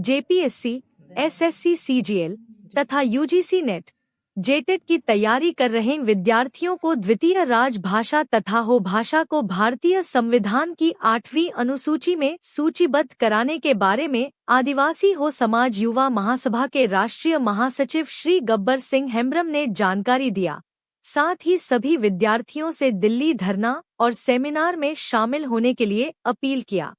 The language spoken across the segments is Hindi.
जेपीएससी, एसएससी सीजीएल तथा यूजीसी नेट, जेटेट की तैयारी कर रहे विद्यार्थियों को द्वितीय राजभाषा तथा हो भाषा को भारतीय संविधान की 8वीं अनुसूची में सूचीबद्ध कराने के बारे में आदिवासी हो समाज युवा महासभा के राष्ट्रीय महासचिव श्री गब्बर सिंह हेम्ब्रम ने जानकारी दिया। साथ ही सभी विद्यार्थियों से दिल्ली धरना और सेमिनार में शामिल होने के लिए अपील किया।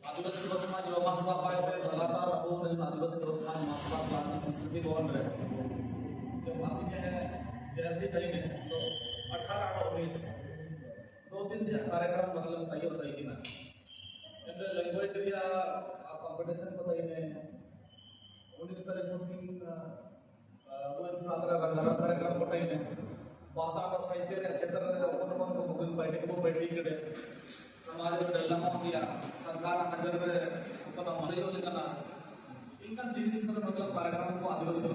आदिवासी समाज जो महासभा पाए थे लगातार वो आदिवासी समाज महासभा की संस्कृति को बन रहे जब आप जयंती करेंगे तो 18-19 2 दिन कार्यक्रम मतलब तय होता है ना लैंग्वेज एरिया कंपटीशन को तय 19 तारीख को कार्यक्रम को तय भाषा और साहित्य क्षेत्र में बैठी समाज सरकार नगर मनोयोजना इनका जिनिस मतलब कार्यक्रम को आदिवासी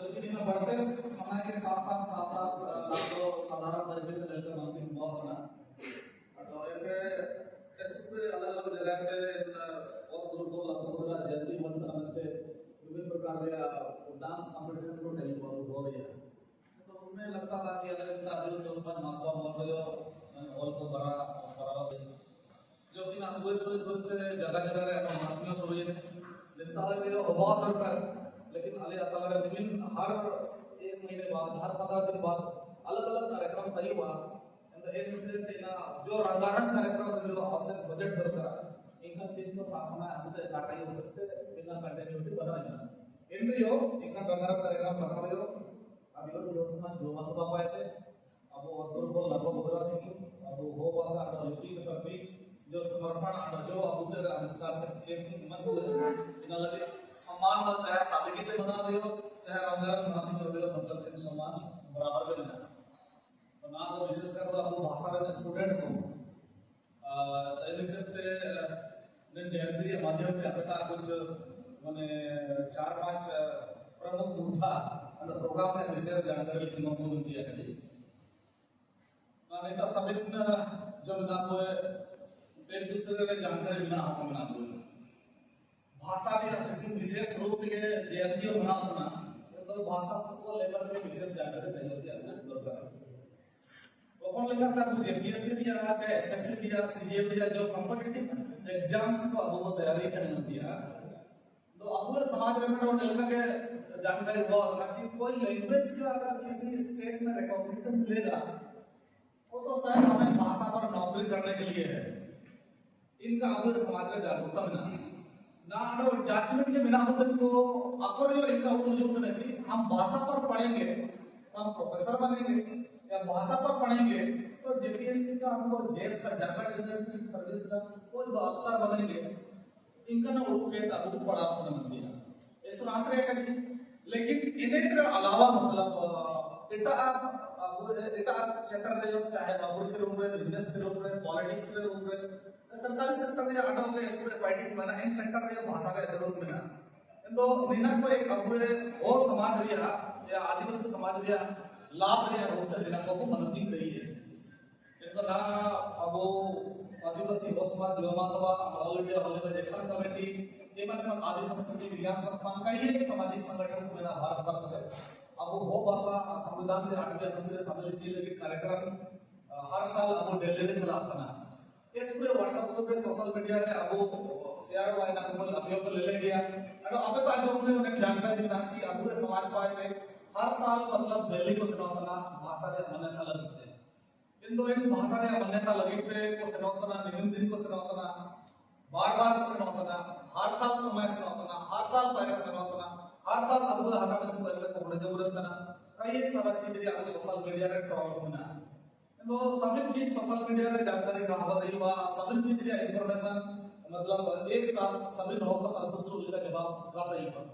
लेकिन बढ़ते समय के साथ साधारण तरीके से लेकर अलग अलग जगह पे और ग्रुप जल्दी विभिन्न प्रकार के डांस कंपटीशन को हो रही है तो उसमें लगता था कि अगर इनका आदिवासी समाज महासभा और को बड़ा जो कि ना सोचते जगह जगह महात्मियों सोच लेता है कि बहुत दरकार लेकिन अले अतला विभिन्न हर 1 महीने बाद हर 15 दिन बाद अलग अलग कार्यक्रम तय हुआ एक दूसरे के ना जो रंगारंग कार्यक्रम जो आवश्यक बजट दरकार इनका चीज को शासन हमसे काटा ही हो सकते इनका कंटिन्यूटी बनाना इनरियो इनका रंगारंग कार्यक्रम बनाओ आदिवासी समाज जो महासभा पाए थे अब वो दुर्बल लगभग हो रहा थी अब हो भाषा लिपि के प्रति जो समर्पण जो अबूतर आविष्कार के मन को इन लगे सम्मान और चाहे सादगी से बना रहे हो चाहे रंगारंग बना रहे हो मतलब इन सम्मान बराबर के बना तो ना वो विशेषकर तो अब भाषा में स्टूडेंट को सकते ने जयंती माध्यम पे अपना कुछ माने 4-5 प्रमुख मुद्दा अंदर प्रोग्राम में विषय जानकारी की मौजूद किया है नहीं तो सभी जो ना को एक दूसरे के जानकारी बिना हम ना को भाषा के किसी विशेष रूप के जयंती मना होना तो भाषा को लेकर के विशेष जानकारी नहीं होती है दरकार कौन लेकर था कुछ जेपीएससी दिया चाहे एसएससी दिया सीजीएल दिया जो कॉम्पिटिटिव एग्जाम्स को अब वो तैयारी करनी होती है तो अब समाज में लेकर के जानकारी बहुत अच्छी कोई लैंग्वेज का अगर किसी स्टेट में रिकॉग्निशन मिलेगा वो तो शायद हमें भाषा पर नौकरी करने के लिए है इनका अब समाज में जागरूकता मिला ना जजमेंट के बिना होते को अगर जो इनका उपयोग करना चाहिए हम भाषा पर पढ़ेंगे हम प्रोफेसर बनेंगे या भाषा पर पढ़ेंगे तो जेपीएससी का हमको जेएस का जर्नल एजुकेशन सर्विस का कोई अफसर बनेंगे इनका ना एडवोकेट अब पढ़ा बन दिया इस आश्रय का लेकिन इनके अलावा मतलब इटा क्षेत्र में जो चाहे बाबू के रूप में बिजनेस के रूप में पॉलिटिक्स के रूप में सरकारी सेक्टर में अटो के इसमें पार्टी बना इन सेक्टर में भाषा का जरूरत में ना तो मीना को एक अब वो समाज रिया या आदिवासी समाज रिया लाभ रिया होता है को मदद करी है इसका ना अब आदिवासी वो समाज जो महासभा all India Hollywood action committee ये मतलब आदि संस्कृति विज्ञान संस्थान का ही एक सामाजिक संगठन को मेरा भारत वर्ष है अब वो भाषा संविधान के 8वें अनुच्छेद सम्मिलित के कार्यक्रम हर साल अब दिल्ली में चलाता ना इस पूरे व्हाट्सएप ग्रुप पे सोशल मीडिया में अब शेयर हुआ है ना मतलब अभियोग ले ले गया और अब तो आज उन्हें जानकारी देना चाहिए अब समाज पाए में हर साल मतलब दिल्ली को सुनातना भाषा के मान्यता लगते हैं किंतु इन भाषा के मान्यता लगी पे को सुनातना निम्न दिन को सुनातना बार-बार को सुनातना हर साल समय सुनातना हर साल पैसा सुनातना हर साल अब हटा में से पहले को बड़े जरूरत ना कई एक सब चीज अब सोशल मीडिया पे ट्रोल होना तो सभी चीज सोशल मीडिया पे जानकारी का हवा रही हुआ सभी चीज या इंफॉर्मेशन मतलब एक साथ सभी लोगों का संतुष्ट होने का जवाब का रही है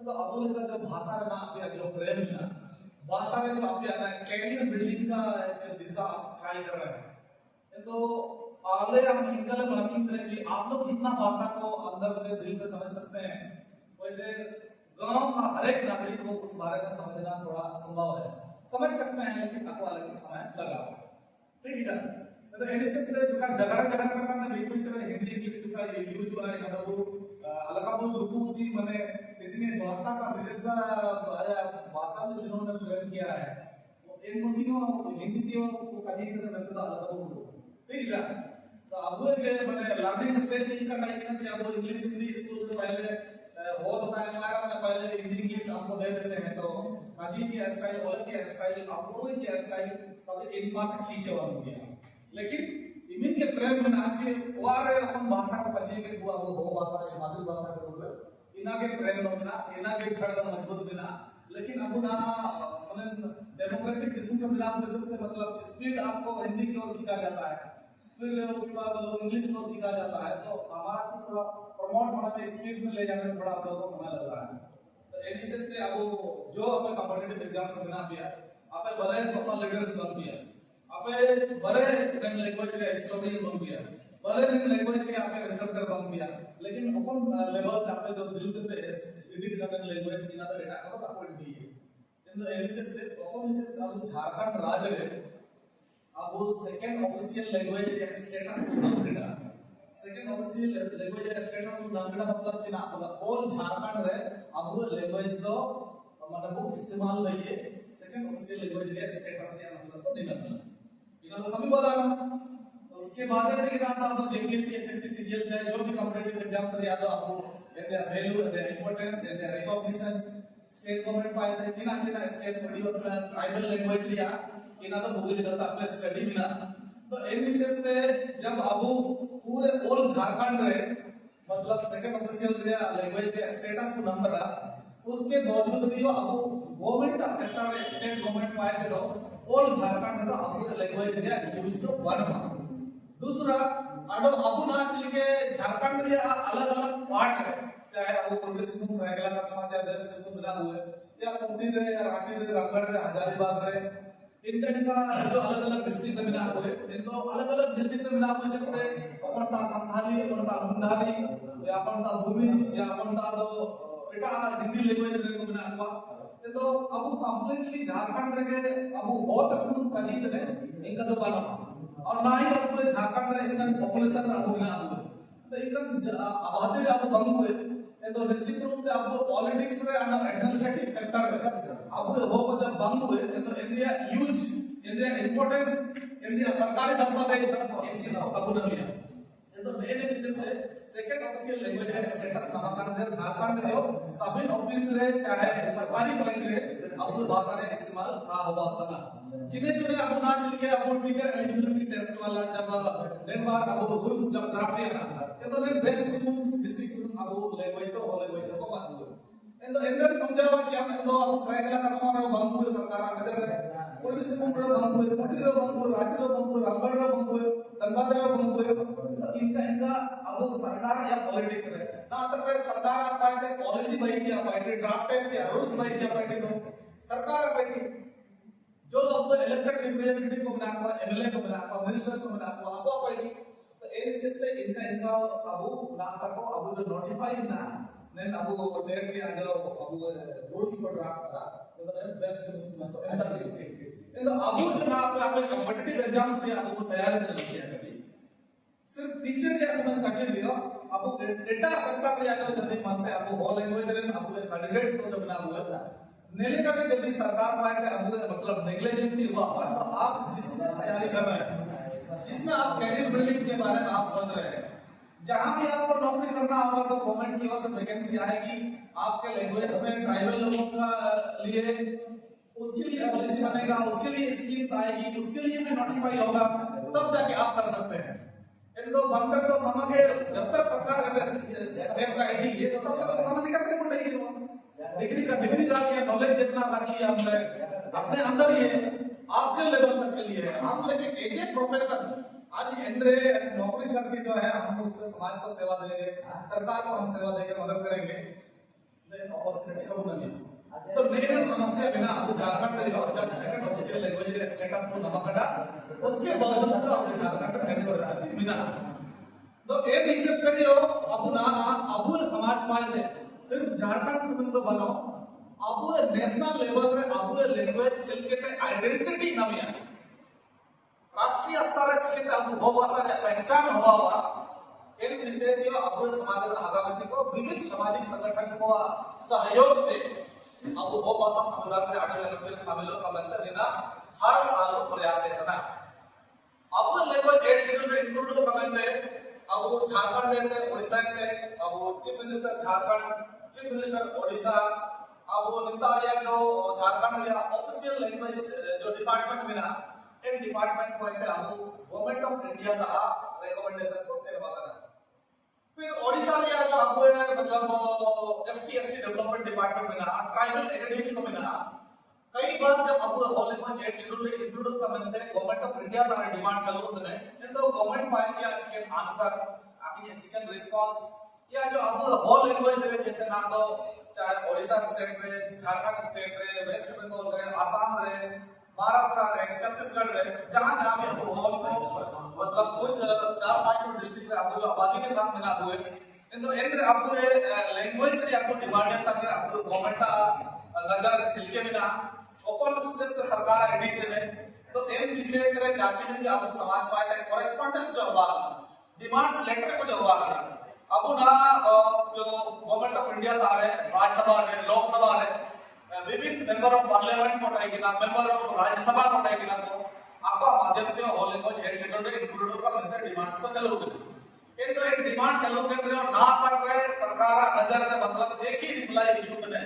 तो अब लेकर जो भाषा का नाम पे जो प्रेम है भाषा में जो आप कैरियर बिल्डिंग का एक दिशा ट्राई कर रहे हैं तो आले हम इंगल मनाती तरह जी आप लोग जितना भाषा को अंदर से दिल से समझ सकते हैं वैसे गांव का हर एक नागरिक को उस बारे में समझना थोड़ा संभव है, समझ सकते हैं लेकिन अकल अलग समय लगा। ठीक है जान तो एने से जो का जगह जगह करना ना बीच बीच में हिंदी इंग्लिश का ये यूज हुआ है मतलब वो अलग वो रुकू जी माने किसी ने भाषा का विशेषता भाषा में जिन्होंने प्रयोग किया है वो इन मसीहों हिंदी के वो कभी इधर नहीं था अलग वो। ठीक है तो अब ये माने लर्निंग स्टेज इनका टाइप है कि अब इंग्लिश हिंदी स्कूल में पहले हो तो पहले हिंदी इंग्लिश हमको दे देते हैं तो काजी की स्टाइल ओलर की स्टाइल आपको की स्टाइल सब एक बात खींचे वाला हो गया लेकिन इमिन के प्रेम में नाचे वारे अपन भाषा को काजी के बुआ वो भाषा मातृभाषा के बोल इना के प्रेम में ना इना के छड़ मजबूत बिना लेकिन अब ना मतलब डेमोक्रेटिक किस्म का मिलाप मतलब स्पीड आपको हिंदी की ओर खींचा जाता है फिर उसके बाद लोग इंग्लिश को खींचा जाता है तो हमारा चीज थोड़ा प्रमोट होने में स्पीड में ले जाने में थोड़ा आप लोगों को समय लग रहा है। तो एडिशन से अब जो अपने कॉम्पिटिटिव एग्जाम से बना दिया आपे बड़े सोशल लीडर्स बन गया आपे बड़े इंडियन लैंग्वेज के हिस्टोरियन बन गया बड़े इंडियन लैंग्वेज के आपे रिसर्चर बन गया लेकिन अपन लेवल पे आपे जो दिल पे एडिट करने लैंग्वेज की ना तो डेटा को आपको दी है इन द एडिशन से अपन से अब झारखंड राज्य में अब वो सेकंड ऑफिशियल लैंग्वेज या स्टेटस को नाम देना सेकंड ऑफिशियल लैंग्वेज या स्टेटस को नाम देना मतलब चिना मतलब ऑल झारखंड रे अब वो लैंग्वेज तो मतलब वो इस्तेमाल नहीं है सेकंड ऑफिशियल लैंग्वेज या स्टेटस या मतलब तो देना इतना तो सभी बता ना तो उसके बाद में कि ना आप जेपीएससी एसएससी सीजीएल चाहे जो भी कॉम्पिटिटिव एग्जाम से याद हो आपको and value and importance and recognition state government पाए चिना चिना स्टेट बड़ी मतलब ट्राइबल लैंग्वेज लिया इना तो भूल जाता अपने स्टडी में ना तो इन विषय पे जब अब पूरे ऑल झारखंड रे मतलब सेकंड ऑफिशियल लैंग्वेज के स्टेटस को नंबर रहा उसके बावजूद भी अब गवर्नमेंट का सेक्टर में स्टेट गवर्नमेंट पाए थे ऑल झारखंड में अब लैंग्वेज के यूज तो वन दूसरा अडो अब ना चल के झारखंड के अलग अलग पार्ट है चाहे अब प्रोग्रेसिव मूव है अगला का समाचार देश से मिला हुआ है या कुटी रे या रांची रे रामगढ़ रे हजारीबाग रे इनका जो अलग अलग डिस्ट्रिक्ट में मिला हुए इनको अलग अलग डिस्ट्रिक्ट में मिला हुए सकते अपन ता संथाली अपन ता मुंडारी या अपन ता भूमिज या अपन ता तो बेटा हिंदी लैंग्वेज रे को मिला हुआ तो अब कंप्लीटली झारखंड के अब बहुत सुन कजीत ने इनका तो बना और ना ही अब झारखंड रे इनका पॉपुलेशन अब मिला हुआ तो इनका आबादी अब बंद हुए तो निश्चित रूप से अब पॉलिटिक्स रे और एडमिनिस्ट्रेटिव सेक्टर में अब हो जब बंद हुए तो India use India importance India सरकारी दस्तावेज इन चीजों को कबूल नहीं लिया तो मेन विषय पे सेकंड ऑफिशियल लैंग्वेज है स्टेटस नामांकन दे झारखंड में हो सभी ऑफिस रे चाहे सरकारी बैंक रे अब भाषा रे इस्तेमाल का होगा बना किने चुने अब ना चल के अब टीचर एलिजिबिलिटी टेस्ट वाला जब दिन बार अब रूल्स जब ड्राफ्ट किया ना तो ने बेसिक डिस्ट्रिक्ट सुन अब लैंग्वेज को लैंग्वेज को मान लो एंडर समझावा कि हम तो अब सरायकला करसोना बंगूर सरकार नजर रे पुलिस मुंडरो बंगूर पुटिरो बंगूर राजरो बंगूर अंबररो बंगूर धनबादरो बंगूर इनका अब सरकार या पॉलिटिक्स रे ना तो सरकार पाए पॉलिसी बही किया पाए ड्राफ्ट पे रूल्स बही किया पाए तो सरकार पाए जो अब इलेक्टेड रिप्रेजेंटेटिव को बना हुआ एमएलए को बना हुआ मिनिस्टर्स को बना हुआ अब पाए तो ए विषय पे इनका अब ना तक अब जो नोटिफाई ना నేను అబు డైరెక్ట్ గా అందులో అబు రూల్స్ को ड्राफ्ट करा तो मैंने बेस्ट सॉल्यूशन तो एंटर किया तो अबू जो ना आपने कॉम्पिटिटिव एग्जाम्स में अबू को तैयारी नहीं किया कभी सिर्फ टीचर के समझ काटे लियो अबू डेटा सेक्टर पे जाकर जल्दी मानते अबू हो लैंग्वेज रे अबू कैंडिडेट को जब बना हुआ नेले का भी जल्दी सरकार पाए कि अबू मतलब नेग्लिजेंसी हुआ तो आप जिसमें तैयारी कर रहे हैं जिसमें आप कैरियर बिल्डिंग के बारे में आप सोच रहे हैं जहां भी आपको नौकरी करना होगा तो गवर्नमेंट की ओर से वैकेंसी आएगी आपके लैंग्वेज में ट्राइबल लोगों का लिए उसके लिए पॉलिसी बनेगा उसके लिए स्कीम्स आएगी उसके लिए भी नोटिफाई होगा तब जाके आप कर सकते हैं इनको बनकर तो समझ के जब तक सरकार स्टेट का आईडी है तो तब तक समझ करके बढ़ेगी डिग्री रख के नॉलेज जितना रख लिया हमने अपने अंदर ही है आपके लेवल तक के लिए हम लेकिन एज ए प्रोफेशन आज एंड्रे नौकरी करके जो है हम उसके समाज को सेवा देंगे सरकार को हम सेवा देकर मदद करेंगे अपॉर्चुनिटी कब नहीं तो मेन समस्या बिना आपको झारखंड में जब सेकंड ऑफिशियल लैंग्वेज स्टेटस को नमक हटा उसके बावजूद तो आपको झारखंड में बिना तो ये नहीं सकते जो अब ना अब समाज पाए सिर्फ झारखंड संबंध बनो अब नेशनल लेवल रे अब लैंग्वेज सिलके आइडेंटिटी नमिया राष्ट्रीय स्तर रे चिकित अब हो भाषा रे पहचान होवा हुआ इन विषय दियो अब समाज रे आगामी को विभिन्न सामाजिक संगठन को सहयोग दे अब वो भाषा संविधान रे आर्टिकल शामिल का बनता देना हर साल प्रयास करना अब लैंग्वेज 8 शेड्यूल में इंक्लूड करने अब झारखंड में ओडिशा के अब chief minister Jharkhand chief minister Odisha अब नितारिया जो झारखंड या ऑफिशियल लैंग्वेज जो डिपार्टमेंट में ना इन डिपार्टमेंट को है अब गवर्नमेंट ऑफ इंडिया का रिकमेंडेशन को सेवा करना फिर ओडिशा में जो अब मतलब एसटी/एससी डेवलपमेंट डिपार्टमेंट में ना ट्राइबल एकेडमी को में ना कई बार जब अब लैंग्वेज 8 शेड्यूल में इंक्लूड करने गवर्नमेंट ऑफ इंडिया का डिमांड चालू होते हैं तो गवर्नमेंट पाए कि चिकन आंसर आकी चिकन रिस्पांस या जो अब होल लैंग्वेज जैसे ना तो चाहे ओडिशा स्टेट रे झारखंड स्टेट रे वेस्ट बंगाल रे आसाम रे महाराष्ट्र रे छत्तीसगढ़ रे जहां जहां भी अब होल को मतलब कुछ 4-5 डिस्ट्रिक्ट रे अब जो आबादी के साथ मिला हुए तो इन अब लैंग्वेज रे अब डिमांड है तक अब गवर्नमेंट नजर छिलके बिना ओपन सिस्टम सरकार आईडी देने तो एम विषय करे जांच में अब समाज पाए कॉरेस्पोंडेंस जो हुआ डिमांड्स लेटर को जो हुआ अब ना जो गवर्नमेंट ऑफ इंडिया था रे राज्यसभा रे लोकसभा रे विभिन्न मेंबर ऑफ पार्लियामेंट को टाइगिना मेंबर ऑफ राज्यसभा को टाइगिना तो आपका माध्यम से होल लैंग्वेज 8 शेड्यूल में इंक्लूड का बनते डिमांड्स को चालू कर इन तो एक डिमांड चालू कर रहे हो ना तक रे सरकार नजर रे मतलब एक ही रिप्लाई इशू करने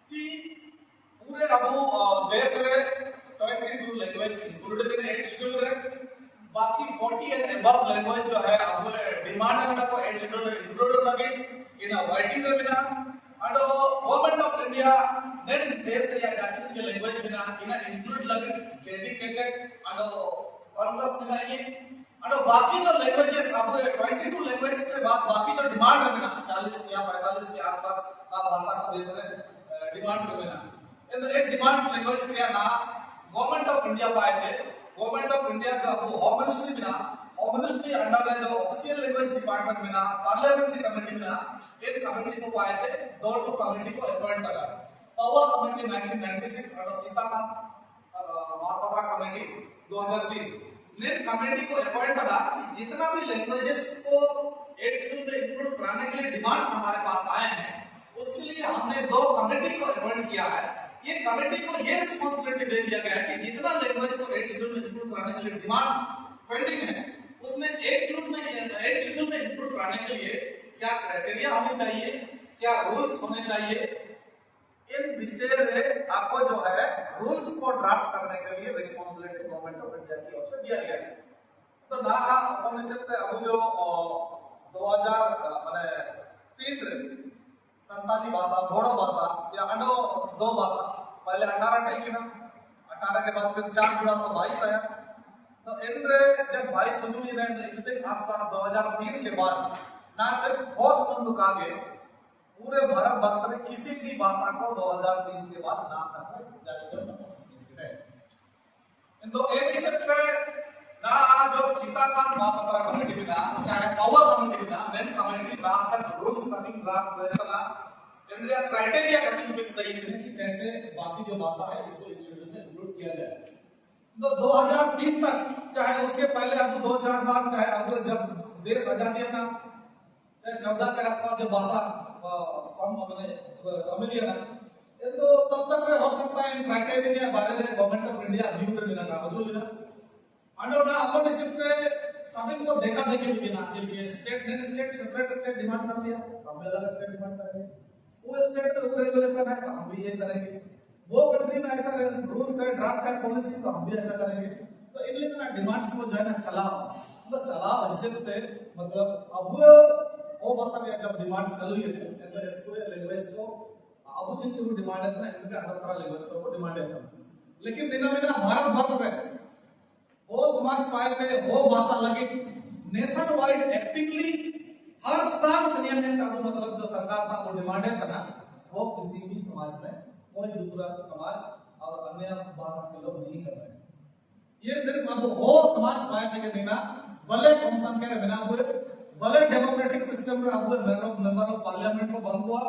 कि पूरे अब देश रे 22 लैंग्वेज इंक्लूडेड इन 8 शेड्यूल रे बाकी 40 एंड अबव लैंग्वेज जो है अब डिमांड में को 8 शेड्यूल इंक्लूड लगे इन वाइटिंग रे बिना and government of India net देश या जाति के लैंग्वेज बिना इन इंक्लूड लगे डेडिकेटेड एंड कॉन्सस बिना ये and बाकी जो लैंग्वेजेस अब 22 लैंग्वेज से बाकी जो डिमांड है बिना 40 या 45 के आसपास का भाषा का देश में डिमांड है बिना इन एक डिमांड लैंग्वेज के ना गवर्नमेंट ऑफ इंडिया पाए थे गवर्नमेंट ऑफ इंडिया का वो होम मिनिस्ट्री बिना होम मिनिस्ट्री अंडर है जो ऑफिशियल लैंग्वेज डिपार्टमेंट बिना पार्लियामेंट्री कमेटी बिना एक कमेटी को पाए थे दो कमेटी को अपॉइंट करा पावर कमेटी 1996 और सीताकांत महापात्रा कमेटी 2003 ने कमेटी को अपॉइंट करा कि जितना भी लैंग्वेजेस को 8 शेड्यूल में इंक्लूड कराने के लिए डिमांड्स हमारे पास आए हैं उसके लिए हमने 2 कमेटी को अपॉइंट किया है ये कमेटी को ये रिस्पांसिबिलिटी दे दिया गया है कि जितना लैंग्वेज को 8 शेड्यूल में इंक्लूड कराने के लिए डिमांड्स पेंडिंग है उसमें 8 शेड्यूल में इंक्लूड कराने के लिए क्या क्राइटेरिया होने चाहिए क्या रूल्स होने चाहिए इन विषय में आपको जो है रूल्स को ड्राफ्ट करने के लिए रिस्पांसिबिलिटी गवर्नमेंट ऑफ इंडिया की ओर से दिया गया है तो ना अपन से अब जो 2000 माने 3 संताली भाषा बोडो भाषा या अन्य 2 भाषा पहले 18 टाइप की ना 18 के बाद फिर 4 जुड़ा तो 22 आया तो इन जब 22 हुई है इनके आसपास 2003 के बाद ना सिर्फ होश बंद का गए पूरे भारत वर्ष में किसी भी भाषा को 2003 के बाद नाम रखा है तो एक सकते ना जो सीताकांत महापात्रा कमेटी बिना चाहे पावर कमेटी बिना मेन कमेटी ना तक रूल्स कमिंग ड्राफ्ट रहता इंडिया क्राइटेरिया कमिंग फिक्स नहीं है कि कैसे बाकी जो भाषा है इसको इस शेड्यूल में इंक्लूड किया जाए तो 2003 तक चाहे उसके पहले अब 2-4 बार चाहे अब जब देश आजादी ना चाहे 14 के आसपास जो भाषा समझिए ना तो तब तक हो सकता है इन क्राइटेरिया बारे में गवर्नमेंट ऑफ इंडिया व्यू कर बिना का बदल ना अंडो ना अपन इसके सभी को देखा देखी हुई ना चाहिए स्टेट ने स्टेट सेपरेट स्टेट डिमांड कर दिया हम भी अलग स्टेट डिमांड करेंगे वो स्टेट में रेगुलेशन है हम भी ये करेंगे वो कंट्री में ऐसा रूल्स है ड्राफ्ट है पॉलिसी तो हम भी ऐसा करेंगे तो इन लिए ना डिमांड्स को जो है ना चलाओ तो चलाओ ऐसे मतलब अब वो बस में जब डिमांड्स चालू है तो इसको लैंग्वेज को अब जितनी भी डिमांड है ना इनके अंदर तरह लैंग्वेज को डिमांड है लेकिन बिना बिना भारत वर्ष में वो समाज पाए थे वो भाषा लगे नेशन वाइड एक्टिवली हर साल नियमित का मतलब जो सरकार का वो डिमांड है ना वो किसी भी समाज में कोई दूसरा समाज और अन्य भाषा के लोग नहीं कर रहे ये सिर्फ अब वो समाज पाए थे कि बिना भले कम संख्या रे बिना हुए भले डेमोक्रेटिक सिस्टम रे अब मेंबर ऑफ पार्लियामेंट को बंद हुआ,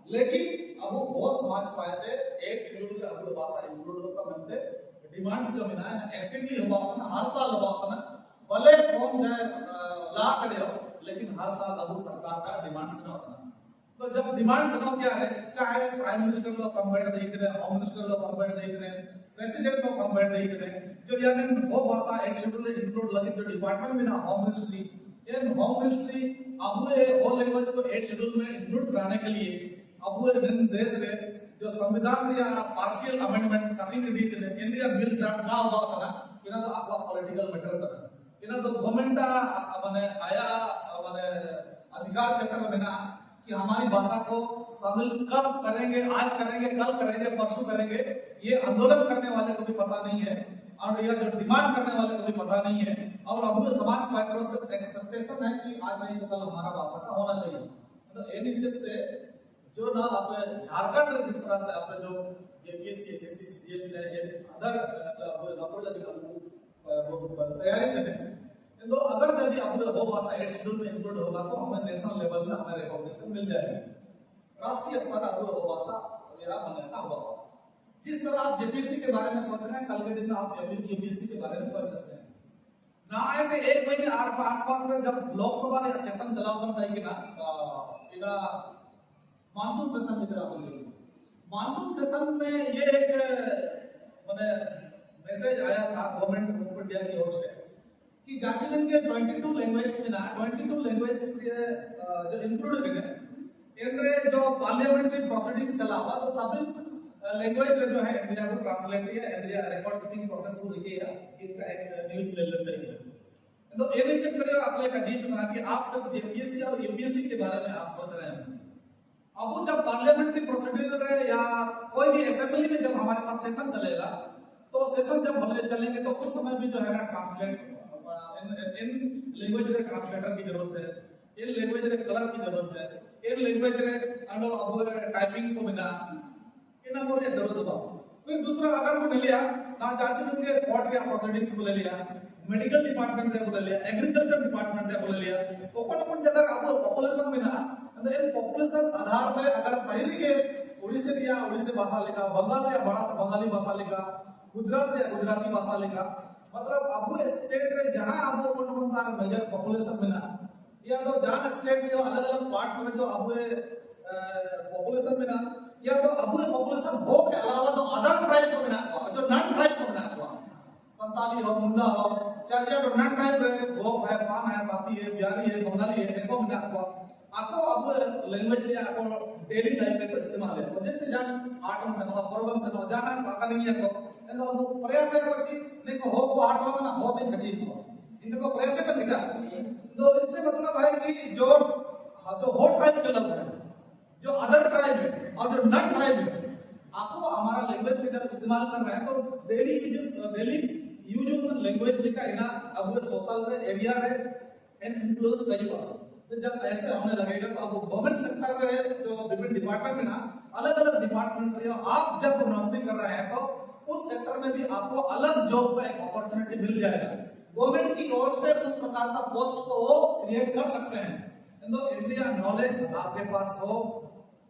लेकिन अब वो समाज पाए थे एक शेड्यूल रे अब भाषा इंक्लूड होता बनते डिमांड्स जो मिला है एक्टिवली हुआ था ना, हर साल हुआ था ना, भले कौन जाए ला करे हो, लेकिन हर साल अब सरकार का डिमांड्स ना होता। तो जब डिमांड्स ना क्या है, चाहे प्राइम मिनिस्टर लोग कंपेयर देख रहे हैं, होम मिनिस्टर लोग कंपेयर देख रहे हैं, प्रेसिडेंट लोग कंपेयर देख रहे हैं, जो यानी वो भाषा एक शेड्यूल में इंक्लूड लगे जो डिपार्टमेंट में ना होम मिनिस्ट्री इन होम मिनिस्ट्री अब वो लैंग्वेज को एक शेड्यूल में इंक्लूड कराने के लिए अब वो देश रे जो संविधान या पार्शियल अमेंडमेंट कहीं नहीं दी थे इंडिया बिल ड्राफ्ट का हुआ था ना, इना तो आपका पॉलिटिकल मैटर था, इना तो गवर्नमेंट माने आया माने अधिकार क्षेत्र में ना कि हमारी भाषा को शामिल कब करेंगे, आज करेंगे, कल करेंगे, परसों करेंगे, ये आंदोलन करने वाले को भी पता नहीं है और यह जो डिमांड करने वाले को भी पता नहीं है। और अब ये समाज पात्रों से एक्सपेक्टेशन है कि आज नहीं तो कल हमारा भाषा का होना चाहिए। तो ये निश्चित जो ना आप झारखंड में जिस तरह से आप जो जेपीएससी एसएससी सीजीएल चाहे अदर तैयारी करें, तो अगर यदि अब वो भाषा एड शेड्यूल में इंक्लूड होगा तो हमें नेशनल लेवल में हमें रिकॉग्निशन मिल जाएगी, राष्ट्रीय स्तर पर वो भाषा वगैरह बनना हुआ। जिस तरह आप जेपीएससी के बारे में सोच रहे हैं, कल के दिन में आप यूपीएससी के बारे में सोच सकते हैं ना। आए थे एक महीने आसपास में जब लोकसभा ने सेशन चला होता कि ना इना मानसून सेशन में चला होता, मानसून सेशन में ये एक मैंने मैसेज आया था गवर्नमेंट ऑफ इंडिया की ओर से कि जांचमेंट के 22 लैंग्वेज में ना 22 लैंग्वेज जो इंक्लूड है इनरे जो पार्लियामेंट्री प्रोसीडिंग्स चला हुआ तो सभी लैंग्वेज में जो है इंडिया को ट्रांसलेट किया, इंडिया रिकॉर्ड कीपिंग प्रोसेस को लिखिए इनका एक न्यूज़ ले लेते हैं। तो ये नहीं सिर्फ करिए आप एक अजीब बना कि आप सब जेपीएससी और यूपीएससी के बारे में आप सोच रहे हैं। अब वो जब पार्लियामेंट्री प्रोसीडिंग है या कोई भी असेंबली में जब हमारे पास सेशन चलेगा तो सेशन जब चलेंगे तो उस समय भी जो है ना ट्रांसलेट इन लैंग्वेज रे ट्रांसलेटर की जरूरत है, इन लैंग्वेज रे कलर की जरूरत है, इन लैंग्वेज रे अब टाइपिंग को बिना इना को जरूरत होगा। फिर दूसरा अगर वो ले लिया ना जांचमेंट के कोर्ट के प्रोसीडिंग्स को ले लिया, मेडिकल डिपार्टमेंट रे को ले लिया, एग्रीकल्चर डिपार्टमेंट रे को ले लिया, तो कौन जगह अब पॉपुलेशन में ना इन पॉपुलेशन आधार पे अगर शहरी के उड़ीसा या उड़ीसा भाषा लिखा, बंगाल या बड़ा बंगाली भाषा लिखा, गुजरात या गुजराती भाषा लिखा, मतलब अब स्टेट में जहां अब कोनता मेजर पॉपुलेशन में ना या तो जहां स्टेट में अलग अलग पार्ट्स में जो अब पॉपुलेशन में ना या तो अब पॉपुलेशन हो के अलावा तो अदर ट्राइब को ना जो नॉन ट्राइब को ना हुआ संताली हो, मुंडा हो, चाहे जो नॉन ट्राइब है, गोप है, पान है, पाती है, बिहारी है, बंगाली है, इनको ना हुआ आपको अब लैंग्वेज या आपको डेली लाइफ में इस्तेमाल है। तो जैसे जान आठम से ना परवम से ना जाना काकलिंग को एंड वो प्रयास है कुछ नहीं को हो को आठवा ना हो दिन कजी को इनको प्रयास कर दिखा। तो इससे मतलब है कि जो हो ट्राइब के लोग हैं, जो अदर ट्राइब है और जो नॉन ट्राइब है, आपको हमारा लैंग्वेज के जब इस्तेमाल कर रहे हैं तो डेली यूज ऑफ लैंग्वेज लिखा है ना अब वो सोशल एरिया है एंड इन्फ्लुएंस नहीं हुआ। तो जब ऐसे होने लगेगा तो अब गवर्नमेंट सेक्टर में जो विभिन्न डिपार्टमेंट में ना अलग अलग डिपार्टमेंट में आप जब नौकरी कर रहे हैं तो उस सेक्टर में भी आपको अलग जॉब का एक अपॉर्चुनिटी मिल जाएगा। गवर्नमेंट की ओर से उस प्रकार का पोस्ट को क्रिएट कर सकते हैं। तो इंडिया नॉलेज आपके पास हो,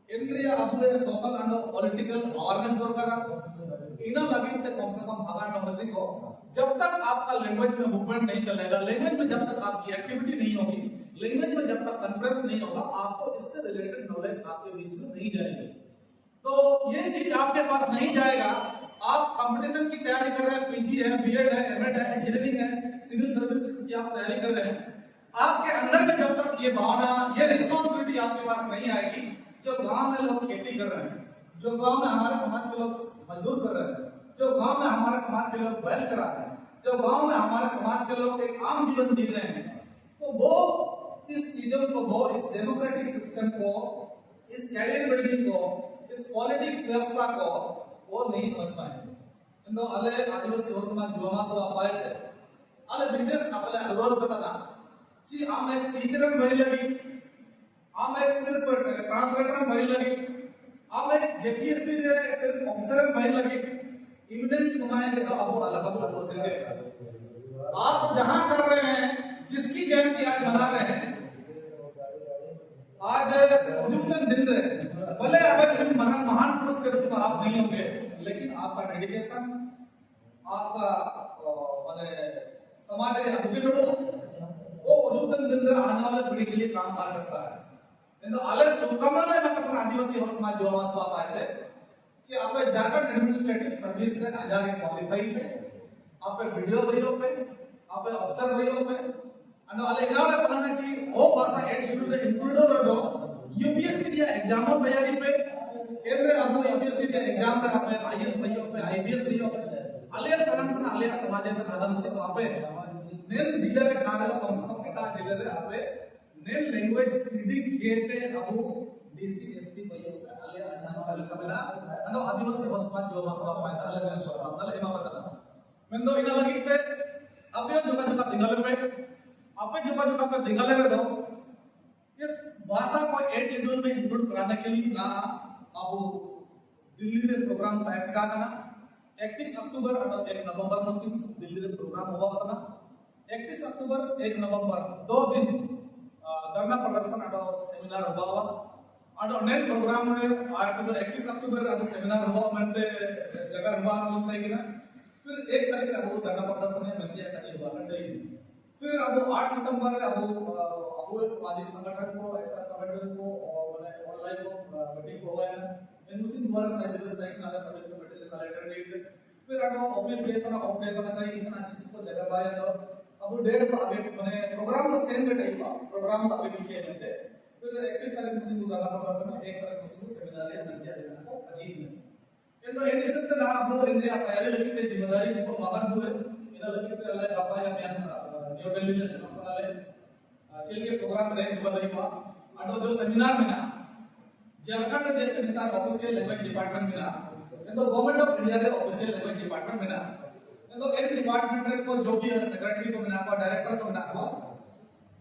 इंडिया अब सोशल एंड पॉलिटिकल अवेयरनेस दरकार इना लगी तो कम से कम हगार नॉलेज को जब तक आपका लैंग्वेज में मूवमेंट नहीं चलेगा, लैंग्वेज में जब तक आपकी एक्टिविटी नहीं होगी, लैंग्वेज में जब तक कॉन्फ्रेंस नहीं होगा, आपको इससे रिलेटेड नॉलेज आपके बीच में नहीं जाएगी। तो ये चीज आपके पास नहीं जाएगा, आप कंपटीशन की तैयारी कर रहे हैं, पीजी है, बीएड है, एमएड है, इंजीनियरिंग है, सिविल सर्विस की आप तैयारी कर रहे हैं, आपके अंदर में जब तक ये भावना, ये रिस्पॉन्सिबिलिटी आपके पास नहीं आएगी, जो गांव में लोग खेती कर रहे हैं, जो गांव में हमारे समाज के लोग मजदूर कर रहे हैं, जो गांव में हमारे समाज के लोग बैल चरा रहे हैं, जो गांव में हमारे समाज के लोग एक आम जीवन जी रहे हैं, तो वो इस चीजों को, वो इस डेमोक्रेटिक सिस्टम को, इस कैरियर बिल्डिंग को, इस पॉलिटिक्स व्यवस्था को वो नहीं समझ पाएंगे। इंदो अले आदिवासी हो समाज जुमा सभा पाए थे, अले विशेष अपने अनुरोध करता था कि हम एक टीचर में लगी, हम एक सिर्फ ट्रांसलेटर में लगी, हम एक जेपीएससी में सिर्फ ऑफिसर में लगी, इविडेंस सुनाएंगे तो अब अलग अलग होते हैं। आप जहां कर रहे हैं, मना रहे हैं आज उजुमन दिन रहे भले अगर महान पुरुष के रूप में आप नहीं होंगे लेकिन आपका डेडिकेशन आपका माने समाज के अभिनव वो उजुमन दिन रहे आने वाले पीढ़ी के लिए काम आ सकता है नहीं तो आले शुभकामना मैं अपना आदिवासी और समाज जो मास बात आए थे कि आप झारखंड एडमिनिस्ट्रेटिव सर्विस में आजाद क्वालिफाई पे आप वीडियो वहीरो पे आप अफसर वहीरो पे अंड वाले इनावला संगति ओ भाषा एड शेड्यूल इंक्लूड होरदो यूपीएससी दिया एग्जाम तैयारी पे एंड्रे अब यूपीएससी दिया एग्जाम रे आप आईएएस वहीरो पे आईपीएस वहीरो पे अलिया सनातन अलिया समाज के आदम से तो आपे नेन जिले रे कार्य संस्था एटा जिले रे आपे नेन लैंग्वेज स्टडी केते अब डीसी एसपी वहीरो पे अलिया सनातन कमला अंड आदिवासी समाज जो भाषा पाए अलिया ने सोरा अलिया एमा बता मेंदो इना लगी पे अब जो जो दिगल पे आपे जो पे दिगल रे दो इस भाषा को एड शेड्यूल में इंक्लूड कराने के लिए ना अब दिल्ली में प्रोग्राम तय सका करना 31 अक्टूबर और 1 नवंबर में दिल्ली में प्रोग्राम हुआ था 31 अक्टूबर 1 नवंबर 2 दिन धरना प्रदर्शन और सेमिनार हुआ और नेट प्रोग्राम में आज 31 अक्टूबर अब सेमिनार हुआ मनते जगह हुआ बोलते हैं कि ना फिर 1 तारीख को वो धरना प्रदर्शन में मंदिया का हुआ नहीं फिर अब 8 सितंबर अब सामाजिक संगठन को ऐसा संगठन को और ऑनलाइन को मीटिंग हो गया इन मुस्लिम वर्ग साइड दिवस लाइक नागा समिति को मीटिंग कैलेंडर डेट फिर अब ऑफिस के इतना ऑपरेट करना कहीं इतना अच्छी चीज को जगह बाय तो अब डेट को आगे माने प्रोग्राम तो सेम डेट है प्रोग्राम तो आगे पीछे नहीं थे फिर 21 तारीख मुस्लिम को धरना प्रदर्शन में 1 तारीख मुस्लिम सेमिनार या मंदिया देना को अजीब है ये तो ये निश्चित ना वो इंडिया तैयारी लगी थे जिम्मेदारी को मगन हुए इना लगी थे अल्लाह बाबा या म्यान न्यू दिल्ली से संपन्न ले चल के प्रोग्राम रेंज बदली हुआ और जो सेमिनार में ना झारखंड जैसे नेता ऑफिशियल लैंग्वेज डिपार्टमेंट में ना तो गवर्नमेंट ऑफ इंडिया के ऑफिशियल लैंग्वेज डिपार्टमेंट में ना तो एक डिपार्टमेंट को जो भी सेक्रेटरी को मिला हुआ डायरेक्टर को मिला हुआ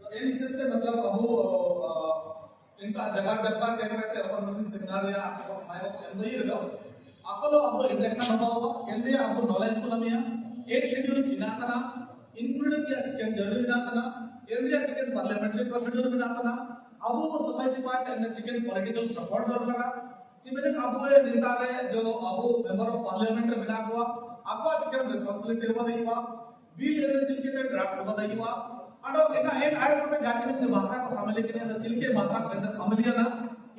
तो इन से मतलब अब इनका जगह जगह क्या कहते हैं अपन मशीन सेमिनार या आपको समाज को अंदर ही रहो आपको अब इंटरेक्शन हुआ इंडिया आपको नॉलेज को नमिया एक शेड्यूल चिनातना इंक्लूडिंग द एक्सचेंज जरूरी ना था इंडिया चिकन पार्लियामेंट्री प्रोसीजर में ना था अब वो society part and chicken political support दर करा चिमने अब ये नेता रे जो अब मेंबर ऑफ पार्लियामेंट में ना हुआ आपका चिकन रिस्पांसिबिलिटी हुआ नहीं हुआ बिल एने चिलके ते ड्राफ्ट हुआ नहीं हुआ अडो एना एक आय पता जाचे में भाषा को शामिल के ने चिलके भाषा को अंदर शामिल किया ना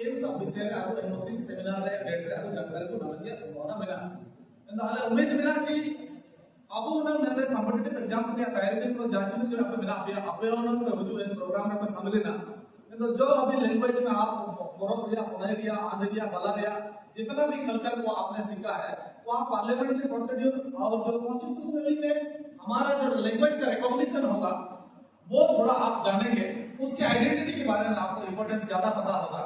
ये सब विषय का अब एनओसी सेमिनार रे डेट रे अब जानकारी को नलिया संभावना मिला अंदर हाले उम्मीद मिला छी अब उन्हें मैंने कॉम्पिटिटिव एग्जाम्स के तैयारी दिन को जांच में जो आप बिना आप उन्होंने जो इन प्रोग्राम में शामिल है ना तो जो अभी लैंग्वेज में आप मोरम या पुनेरिया आंध्रिया बलारिया जितना भी कल्चर को आपने सीखा है वो आप पार्लियामेंट्री प्रोसीड्यूर और जो कॉन्स्टिट्यूशनली में हमारा जो लैंग्वेज का रिकॉग्निशन होगा वो थोड़ा आप जानेंगे उसके आइडेंटिटी के बारे में आपको इंपॉर्टेंस ज्यादा पता होगा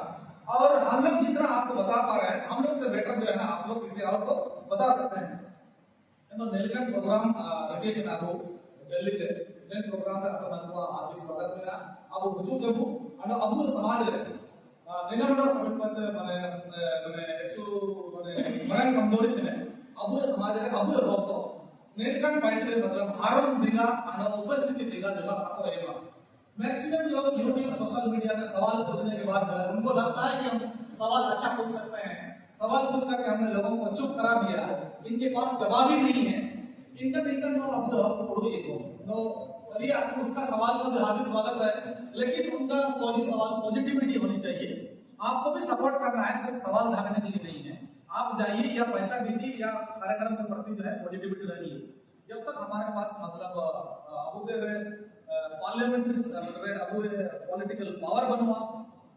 और हम लोग जितना आपको बता पा रहे हैं हम लोग से बेटर जो है ना आप लोग किसी और को बता सकते हैं तो नेलकंठ प्रोग्राम रखे थे ना दिल्ली के नेल प्रोग्राम में आपका मनवा हार्दिक स्वागत मेरा अब हुजूर जबू और अब समाज रे निनमरा समिति माने माने एसु माने मरण कमजोरी थे अब समाज रे अब होतो नेलकंठ पार्टी रे मतलब हारम दिगा और उपस्थिति दिगा जवाब आपको रहेगा मैक्सिमम लोग यूट्यूब सोशल मीडिया में सवाल पूछने के बाद उनको लगता है कि हम सवाल अच्छा पूछ सकते हैं सवाल पूछ करके हमने लोगों को चुप करा दिया इनके पास जवाब ही नहीं है इनका निकल नो अब पढ़ो ये को तो चलिए आपको उसका सवाल का हार्दिक स्वागत है लेकिन उनका कोई सवाल पॉजिटिविटी होनी चाहिए आपको भी सपोर्ट करना है सिर्फ सवाल ढाकने के लिए नहीं है आप जाइए या पैसा दीजिए या कार्यक्रम के प्रति जो है पॉजिटिविटी रहिए जब तक हमारे पास मतलब पार्लियामेंट्री अब पॉलिटिकल पावर बनवा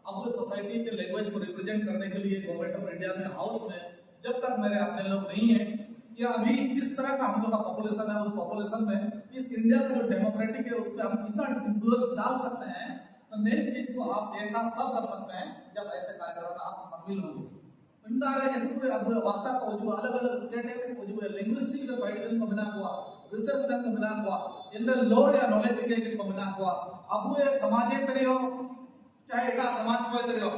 अब सोसाइटी के लैंग्वेज को रिप्रेजेंट करने के लिए गवर्नमेंट ऑफ इंडिया में हाउस में जब तक मेरे अपने लोग नहीं है या अभी जिस तरह का हम लोग का पॉपुलेशन है उस पॉपुलेशन में इस इंडिया का जो डेमोक्रेटिक है उस पर हम कितना इन्फ्लुएंस डाल सकते हैं तो मेन चीज को आप ऐसा तब कर सकते हैं जब ऐसे कार्यक्रम में आप शामिल होंगे अब वार्ता को जो अलग अलग स्टेट है वो जो लिंग्विस्टिक जो पॉलिटिकल को बना हुआ रिसर्च को बना हुआ इन लोड या नॉलेज को बना हुआ अब ये समाजे तरियो चाहे का समाज को तरियो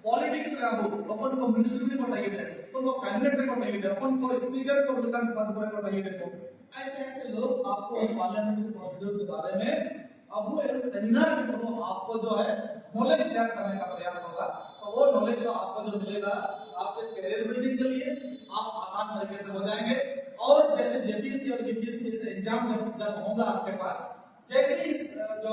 पॉलिटिक्स रे अब अपन को मिनिस्ट्री को टाइट है अपन को कैबिनेट को टाइट है अपन को स्पीकर को विधान पद को टाइट है ऐसे ऐसे लोग आपको पार्लियामेंट्री प्रोसीड्यूर के बारे में अब वो सेमिनार के थ्रू आपको जो है नॉलेज शेयर करने का प्रयास होगा। तो वो नॉलेज जो आपको जो मिलेगा आपके करियर बिल्डिंग के लिए आप आसान तरीके से हो जाएंगे। और जैसे जेपीएससी और यूपीएससी जैसे एग्जाम जब होगा आपके पास, जैसे इस जो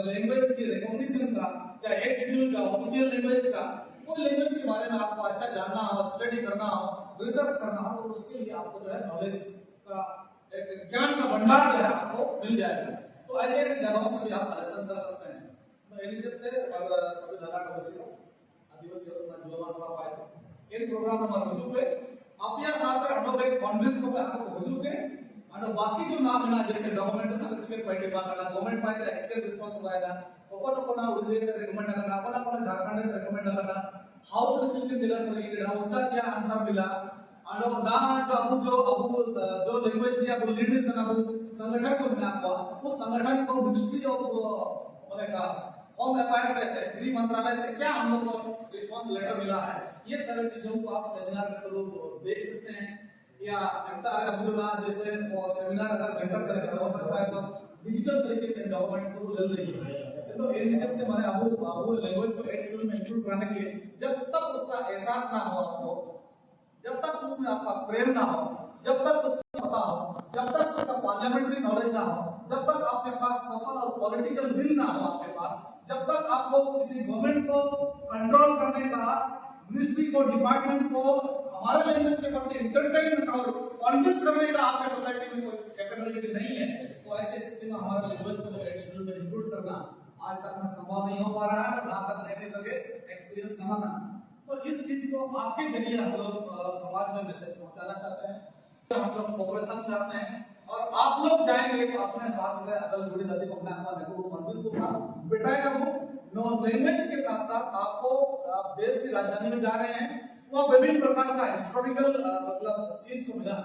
लैंग्वेज की रिकॉग्निशन का, चाहे एक शेड्यूल का, ऑफिशियल लैंग्वेज का, वो लैंग्वेज के बारे में आपको अच्छा जानना हो, स्टडी करना हो, रिसर्च करना हो, तो उसके लिए आपको जो है नॉलेज का एक ज्ञान का भंडार जो है आपको मिल जाएगा। तो ऐसे ऐसे जगहों से भी आप कलेक्शन कर सकते हैं। तो एनी से और सभी धारा का विषय आदिवासी समाज जो सभा पाए इन प्रोग्राम नंबर रुजू पे आप या साथ हम एक कॉन्फ्रेंस को आपको रुजू के और बाकी जो नाम है ना, जैसे डॉक्यूमेंटेशन एक्सपेक्ट पार्टी बागला गवर्नमेंट पार्टी एक्सपेक्ट रिस्पांस होगा कोना उड़ीसा का रिकमेंड करना, कोना झारखंड का रिकमेंड करना, हाउस रिजल्ट मिला तो उसका क्या आंसर मिला, और ना जो लैंग्वेज दिया वो लीड करना, वो संगठन को मिला हुआ, उस संगठन को मिनिस्ट्री ऑफ बोले का होम अफेयर्स है, गृह मंत्रालय से क्या हम लोग को रिस्पांस लेटर मिला है। ये सारी चीजों को आप सेमिनार के थ्रू देख सकते हैं। या जैसे सेमिनार अगर बेहतर तरीके से हो सकता है तो डिजिटल तरीके के डॉक्यूमेंट्स को ले लीजिए। तो इन सब के माने आपको लैंग्वेज को एक शेड्यूल में इंक्लूड करने के लिए जब तक उसका एहसास ना हो आपको, जब तक उसमें आपका प्रेम ना हो, जब तक उसका पता हो, जब तक उसका पार्लियामेंट्री नॉलेज ना हो, जब तक आपके पास सोशल और पॉलिटिकल विल ना हो आपके पास, जब तक आपको किसी गवर्नमेंट को कंट्रोल करने का, मिनिस्ट्री को, डिपार्टमेंट को हमारे लैंग्वेज के प्रति एंटरटेनमेंट और कन्विंस करने का आपके सोसाइटी में कोई कैपेबिलिटी नहीं है, तो ऐसे स्थिति में हमारे लैंग्वेज को शेड्यूल में इंक्लूड करना आज तक में संभव नहीं हो पा रहा है। ना तक रहने लगे एक्सपीरियंस कमाना, तो इस चीज को आपके जरिए हम लोग समाज में मैसेज पहुंचाना चाहते हैं, तो हम लोग कोऑपरेशन चाहते हैं। और आप लोग जाएंगे तो अपने साथ में अदल जुड़ी जाति को अपना को कन्विंस होगा बिठाएगा वो नो लैंग्वेज के साथ साथ आपको आप देश की राजधानी में जा रहे हैं, वो विभिन्न प्रकार का हिस्टोरिकल मतलब चीज को मिला,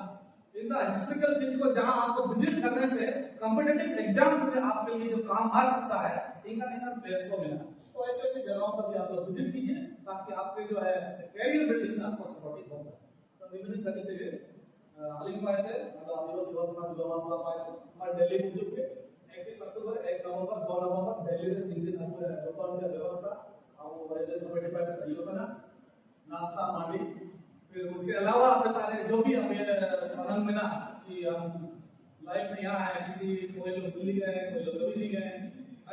इन द हिस्टोरिकल चीज को जहां आपको विजिट करने से कॉम्पिटिटिव एग्जाम्स में आपके लिए जो काम आ सकता है, इनका प्लेस को मिला। तो ऐसे ऐसे जगहों पर भी आप लोग विजिट कीजिए ताकि आपके जो है कैरियर बिल्डिंग में आपको सपोर्टिव होगा। तो विभिन्न तरीके के हालिंग पाए थे आदिवासी समाज जो मसला पाए और दिल्ली विजिट के 31 अक्टूबर 1 नवंबर 2 नवंबर दिल्ली में 3 दिन आपको लोकल में व्यवस्था और रेलवे कमेटी पर योजना नाश्ता मांडी, फिर उसके अलावा आप बता रहे जो भी हमें साधन मिला कि हम लाइफ में यहाँ है, किसी कोई लोग दिल्ली गए, कोई लोग कभी नहीं गए,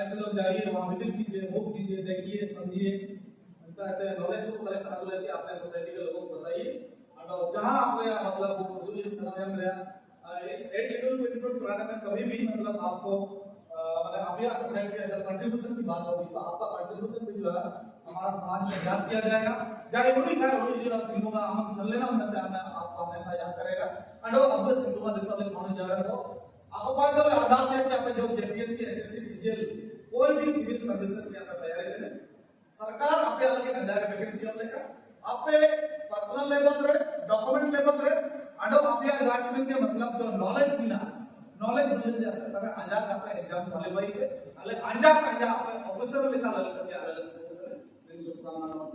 ऐसे लोग जाइए वहाँ विजिट कीजिए, मूव कीजिए, देखिए, समझिए, नॉलेज को पहले साथ लेके अपने सोसाइटी के लोगों को बताइए। और जहाँ आप मतलब जो भी समय में इस एड शेड्यूल को इंक्लूड कराने में कभी भी मतलब आपको मतलब अभी सोसाइटी अगर कंट्रीब्यूशन की बात होगी तो आपका कंट्रीब्यूशन भी जो है हमारा समाज में याद किया जाएगा। चाहे कोई कार्य हो जो सिंगोगा हम सल्लेना होता है आपको हमेशा याद करेगा। और अब सिंगोगा दिशा में कौन जा रहा हो आपको बात करो अरदास है कि आप जो जेपीएससी एसएससी सीजीएल कोई भी सिविल सर्विसेज की आप तैयारी करें, सरकार आपके अलग एक हजार वैकेंसी लेगा, आप पे पर्सनल लेवल रे, डॉक्यूमेंट लेवल रे, अडो आप या अचीवमेंट के मतलब जो नॉलेज मिला, नॉलेज बिल्डिंग जैसे तरह आजाद आपका एग्जाम क्वालिफाई है, अलग आजाद आप ऑफिसर लिखा लग करके आरएलएस को इन शुभकामनाओं